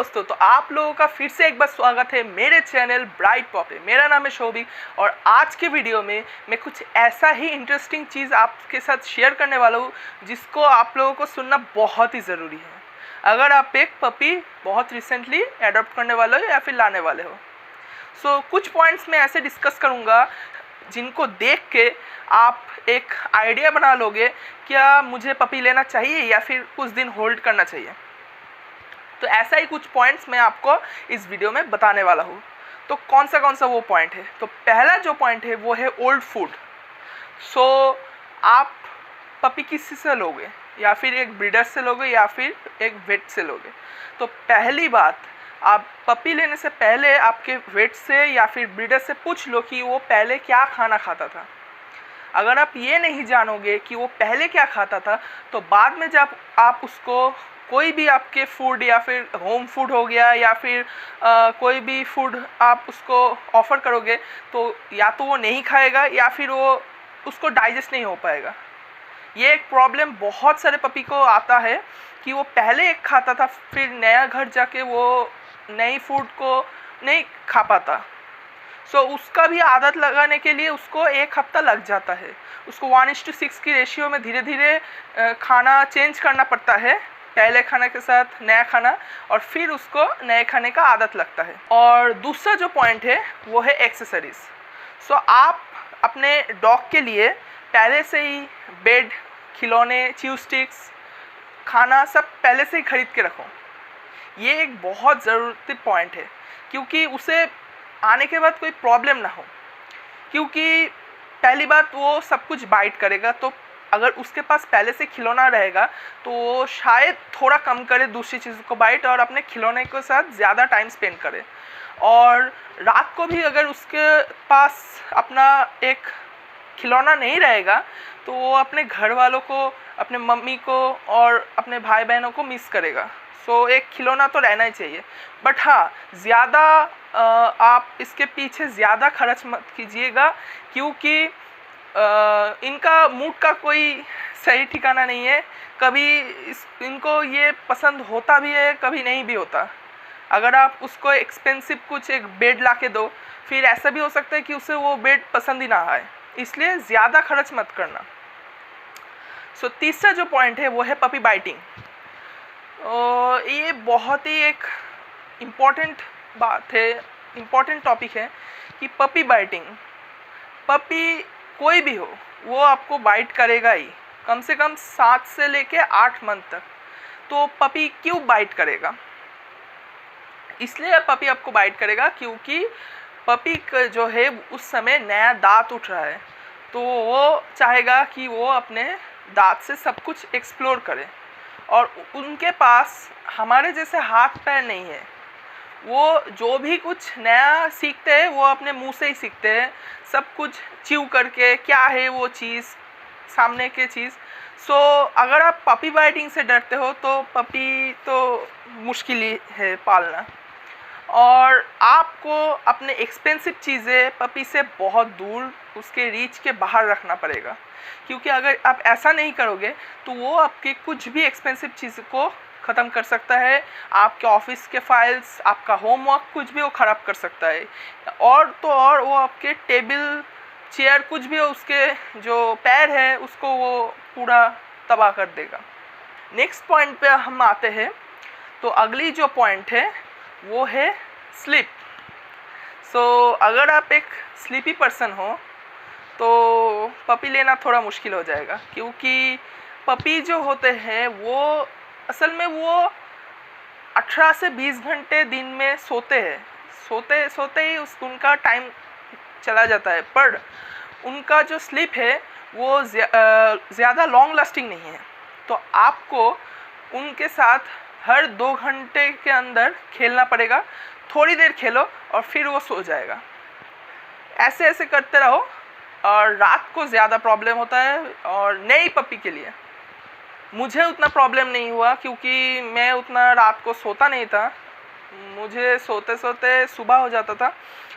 दोस्तों, तो आप लोगों का फिर से एक बार स्वागत है मेरे चैनल ब्राइट पॉप पे। मेरा नाम है शोभिक और आज के वीडियो में मैं कुछ ऐसा ही इंटरेस्टिंग चीज़ आपके साथ शेयर करने वाला हूँ जिसको आप लोगों को सुनना बहुत ही ज़रूरी है अगर आप एक पपी बहुत रिसेंटली एडॉप्ट करने वाले हो या फिर लाने वाले हो। सो कुछ पॉइंट्स मैं ऐसे डिस्कस करूँगा जिनको देख के आप एक आइडिया बना लोगे क्या मुझे पपी लेना चाहिए या फिर कुछ दिन होल्ड करना चाहिए। तो ऐसा ही कुछ पॉइंट्स मैं आपको इस वीडियो में बताने वाला हूँ। तो कौन सा वो पॉइंट है, तो पहला जो पॉइंट है वो है ओल्ड फूड। सो आप पपी किसी से लोगे, या फिर एक ब्रीडर से लोगे या फिर एक वेट से लोगे। तो पहली बात, आप पपी लेने से पहले आपके वेट से या फिर ब्रीडर से पूछ लो कि वो पहले क्या खाना खाता था। अगर आप ये नहीं जानोगे कि वो पहले क्या खाता था, तो बाद में जब आप उसको कोई भी आपके फूड या फिर होम फूड हो गया या फिर कोई भी फूड आप उसको ऑफ़र करोगे तो या तो वो नहीं खाएगा या फिर वो उसको डाइजेस्ट नहीं हो पाएगा। ये एक प्रॉब्लम बहुत सारे पपी को आता है कि वो पहले एक खाता था, फिर नया घर जाके वो नई फूड को नहीं खा पाता। सो उसका भी आदत लगाने के लिए उसको 1 हफ्ता लग जाता है। उसको 1:6 की रेशियो में धीरे धीरे खाना चेंज करना पड़ता है, पहले खाने के साथ नया खाना, और फिर उसको नए खाने का आदत लगता है। और दूसरा जो पॉइंट है वो है एक्सेसरीज़। सो आप अपने डॉग के लिए पहले से ही बेड, खिलौने, च्यू स्टिक्स, खाना सब पहले से ही खरीद के रखो। ये एक बहुत ज़रूरी पॉइंट है क्योंकि उसे आने के बाद कोई प्रॉब्लम ना हो। क्योंकि पहली बात, वो सब कुछ बाइट करेगा, तो अगर उसके पास पहले से खिलौना रहेगा तो वो शायद थोड़ा कम करे दूसरी चीज़ को बाइट और अपने खिलौने के साथ ज़्यादा टाइम स्पेंड करे। और रात को भी अगर उसके पास अपना एक खिलौना नहीं रहेगा तो वो अपने घर वालों को, अपने मम्मी को और अपने भाई बहनों को मिस करेगा। सो एक खिलौना तो रहना ही चाहिए। बट हाँ, ज़्यादा आप इसके पीछे ज़्यादा खर्च मत कीजिएगा क्योंकि इनका मूड का कोई सही ठिकाना नहीं है। कभी इनको ये पसंद होता भी है, कभी नहीं भी होता। अगर आप उसको एक्सपेंसिव कुछ एक बेड ला के दो, फिर ऐसा भी हो सकता है कि उसे वो बेड पसंद ही ना आए, इसलिए ज़्यादा खर्च मत करना। सो तीसरा जो पॉइंट है वो है पपी बाइटिंग। ये बहुत ही एक इम्पॉर्टेंट बात है, इम्पॉर्टेंट टॉपिक है कि पपी बाइटिंग। पपी कोई भी हो वो आपको बाइट करेगा ही, कम से कम 7 से लेके 8 मंथ तक। तो पपी क्यों बाइट करेगा? इसलिए पपी आपको बाइट करेगा क्योंकि पपी जो है उस समय नया दांत उठ रहा है, तो वो चाहेगा कि वो अपने दांत से सब कुछ एक्सप्लोर करे। और उनके पास हमारे जैसे हाथ पैर नहीं है, वो जो भी कुछ नया सीखते हैं वो अपने मुंह से ही सीखते हैं, सब कुछ च्यू करके, क्या है वो चीज़, सामने के चीज़। सो अगर आप पपी बाइटिंग से डरते हो तो पपी तो मुश्किल ही है पालना। और आपको अपने एक्सपेंसिव चीज़ें पपी से बहुत दूर, उसके रीच के बाहर रखना पड़ेगा क्योंकि अगर आप ऐसा नहीं करोगे तो वो आपके कुछ भी एक्सपेंसिव चीज़ को ख़त्म कर सकता है। आपके ऑफिस के फाइल्स, आपका होमवर्क, कुछ भी वो ख़राब कर सकता है। और तो और वो आपके टेबल, चेयर, कुछ भी हो, उसके जो पैर है उसको वो पूरा तबाह कर देगा। नेक्स्ट पॉइंट पे हम आते हैं। तो अगली जो पॉइंट है वो है स्लीप। सो अगर आप एक स्लीपी पर्सन हो तो पपी लेना थोड़ा मुश्किल हो जाएगा क्योंकि पपी जो होते हैं वो असल में वो 18 से 20 घंटे दिन में सोते हैं। सोते सोते ही उनका टाइम चला जाता है, पर उनका जो स्लीप है वो ज़्यादा लॉन्ग लास्टिंग नहीं है। तो आपको उनके साथ हर 2 घंटे के अंदर खेलना पड़ेगा। थोड़ी देर खेलो और फिर वो सो जाएगा। ऐसे ऐसे करते रहो। और रात को ज़्यादा प्रॉब्लम होता है। और नई पपी के लिए मुझे उतना प्रॉब्लम नहीं हुआ क्योंकि मैं उतना रात को सोता नहीं था, मुझे सोते सोते सुबह हो जाता था।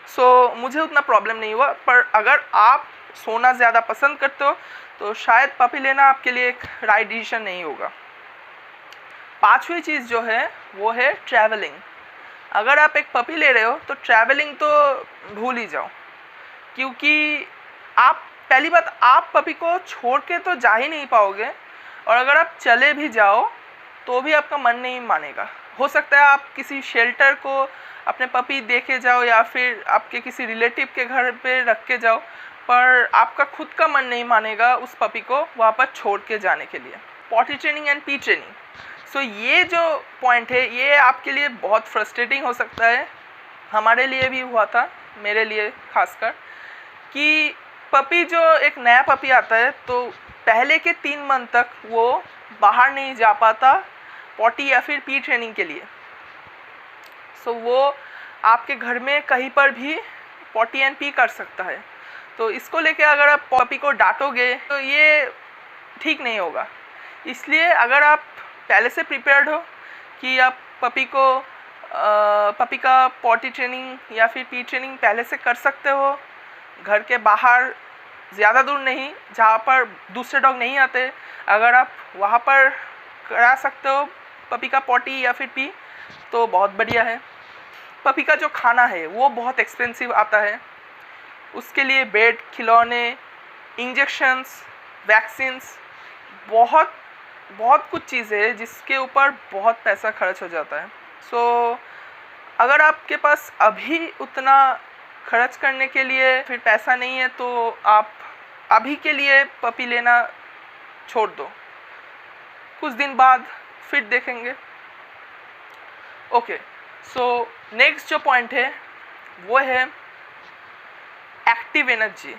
सो मुझे उतना प्रॉब्लम नहीं हुआ। पर अगर आप सोना ज़्यादा पसंद करते हो तो शायद पपी लेना आपके लिए एक राइट डिसीजन नहीं होगा। 5वीं चीज़ जो है वो है ट्रैवलिंग। अगर आप एक पपी ले रहे हो तो ट्रैवलिंग तो भूल ही जाओ, क्योंकि आप पहली बात आप पपी को छोड़ के तो जा ही नहीं पाओगे, और अगर आप चले भी जाओ तो भी आपका मन नहीं मानेगा। हो सकता है आप किसी शेल्टर को अपने पपी दे के जाओ या फिर आपके किसी रिलेटिव के घर पे रख के जाओ, पर आपका खुद का मन नहीं मानेगा उस पपी को वहाँ पर छोड़ के जाने के लिए। Potty training and pee training, so ये जो पॉइंट है ये आपके लिए बहुत फ्रस्ट्रेटिंग हो सकता है। हमारे लिए भी हुआ था, मेरे लिए खासकर, कि पपी जो एक नया पपी आता है तो पहले के 3 मंथ तक वो बाहर नहीं जा पाता पॉटी या फिर पी ट्रेनिंग के लिए। सो वो आपके घर में कहीं पर भी पॉटी एंड पी कर सकता है। तो इसको लेके अगर आप पपी को डांटोगे तो ये ठीक नहीं होगा। इसलिए अगर आप पहले से प्रिपेयर्ड हो कि आप पपी का पॉटी ट्रेनिंग या फिर पी ट्रेनिंग पहले से कर सकते हो, घर के बाहर ज़्यादा दूर नहीं जहाँ पर दूसरे डॉग नहीं आते, अगर आप वहाँ पर करा सकते हो पपी का पॉटी या फिर पी तो बहुत बढ़िया है। पपी का जो खाना है वो बहुत एक्सपेंसिव आता है, उसके लिए बेड, खिलौने, इंजेक्शंस, वैक्सीन्स, बहुत कुछ चीज़ें है जिसके ऊपर बहुत पैसा खर्च हो जाता है। सो अगर आपके पास अभी उतना खर्च करने के लिए फिर पैसा नहीं है तो आप अभी के लिए पपी लेना छोड़ दो, कुछ दिन बाद फिर देखेंगे। ओके, सो नेक्स्ट जो पॉइंट है वो है एक्टिव एनर्जी।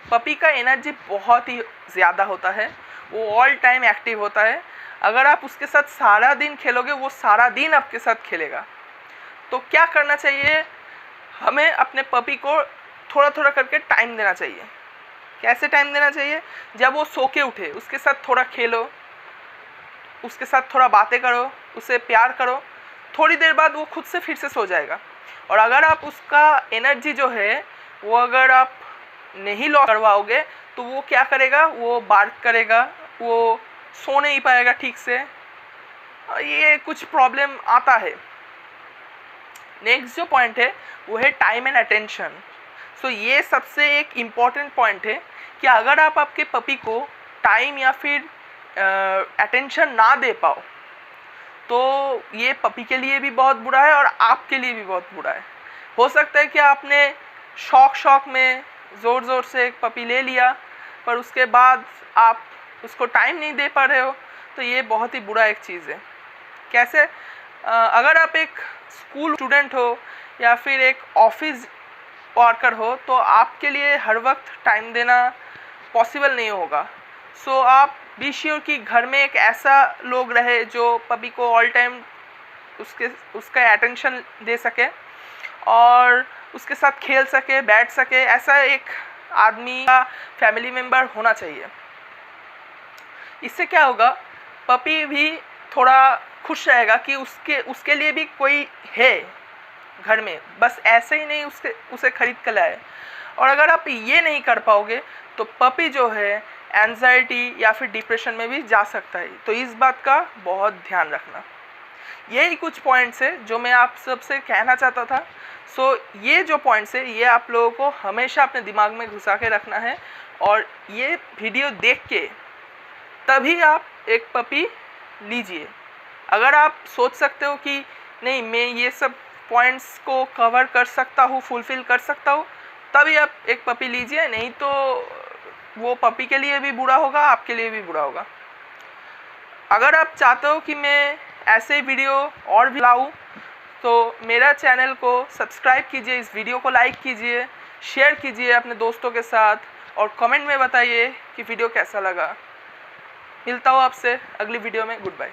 पपी का एनर्जी बहुत ही ज़्यादा होता है, वो ऑल टाइम एक्टिव होता है। अगर आप उसके साथ सारा दिन खेलोगे वो सारा दिन आपके साथ खेलेगा। तो क्या करना चाहिए, हमें अपने पपी को थोड़ा थोड़ा करके टाइम देना चाहिए। कैसे टाइम देना चाहिए, जब वो सो के उठे उसके साथ थोड़ा खेलो, उसके साथ थोड़ा बातें करो, उसे प्यार करो, थोड़ी देर बाद वो खुद से फिर से सो जाएगा। और अगर आप उसका एनर्जी जो है वो अगर आप नहीं लॉक करवाओगे तो वो क्या करेगा, वो बार्क करेगा, वो सो नहीं पाएगा ठीक से, ये कुछ प्रॉब्लम आता है। नेक्स्ट जो पॉइंट है वो है टाइम एंड अटेंशन। सो ये सबसे एक इम्पॉर्टेंट पॉइंट है कि अगर आप आपके पपी को टाइम या फिर अटेंशन ना दे पाओ तो ये पपी के लिए भी बहुत बुरा है और आपके लिए भी बहुत बुरा है। हो सकता है कि आपने शौक में ज़ोर से एक पपी ले लिया पर उसके बाद आप उसको टाइम नहीं दे पा रहे हो, तो ये बहुत ही बुरा एक चीज़ है। कैसे, अगर आप एक स्कूल स्टूडेंट हो या फिर एक ऑफिस वर्कर हो तो आपके लिए हर वक्त टाइम देना पॉसिबल नहीं होगा। सो आप बी श्योर कि घर में एक ऐसा लोग रहे जो पपी को ऑल टाइम उसका अटेंशन दे सके और उसके साथ खेल सके, बैठ सके, ऐसा एक आदमी का फैमिली मेम्बर होना चाहिए। इससे क्या होगा, पपी भी थोड़ा खुश रहेगा कि उसके लिए भी कोई है घर में, बस ऐसे ही नहीं उसे खरीद कर लाए। और अगर आप ये नहीं कर पाओगे तो पपी जो है एंजाइटी या फिर डिप्रेशन में भी जा सकता है। तो इस बात का बहुत ध्यान रखना। यही कुछ पॉइंट्स है जो मैं आप सबसे कहना चाहता था। सो ये जो पॉइंट्स है ये आप लोगों को हमेशा अपने दिमाग में घुसा के रखना है और ये वीडियो देख के तभी आप एक पपी लीजिए। अगर आप सोच सकते हो कि नहीं मैं ये सब पॉइंट्स को कवर कर सकता हूँ, फुलफ़िल कर सकता हूँ, तभी आप एक पपी लीजिए, नहीं तो वो पपी के लिए भी बुरा होगा, आपके लिए भी बुरा होगा। अगर आप चाहते हो कि मैं ऐसे वीडियो और भी लाऊं तो मेरा चैनल को सब्सक्राइब कीजिए, इस वीडियो को लाइक कीजिए, शेयर कीजिए अपने दोस्तों के साथ और कमेंट में बताइए कि वीडियो कैसा लगा। मिलता हूँ आपसे अगली वीडियो में। Good bye.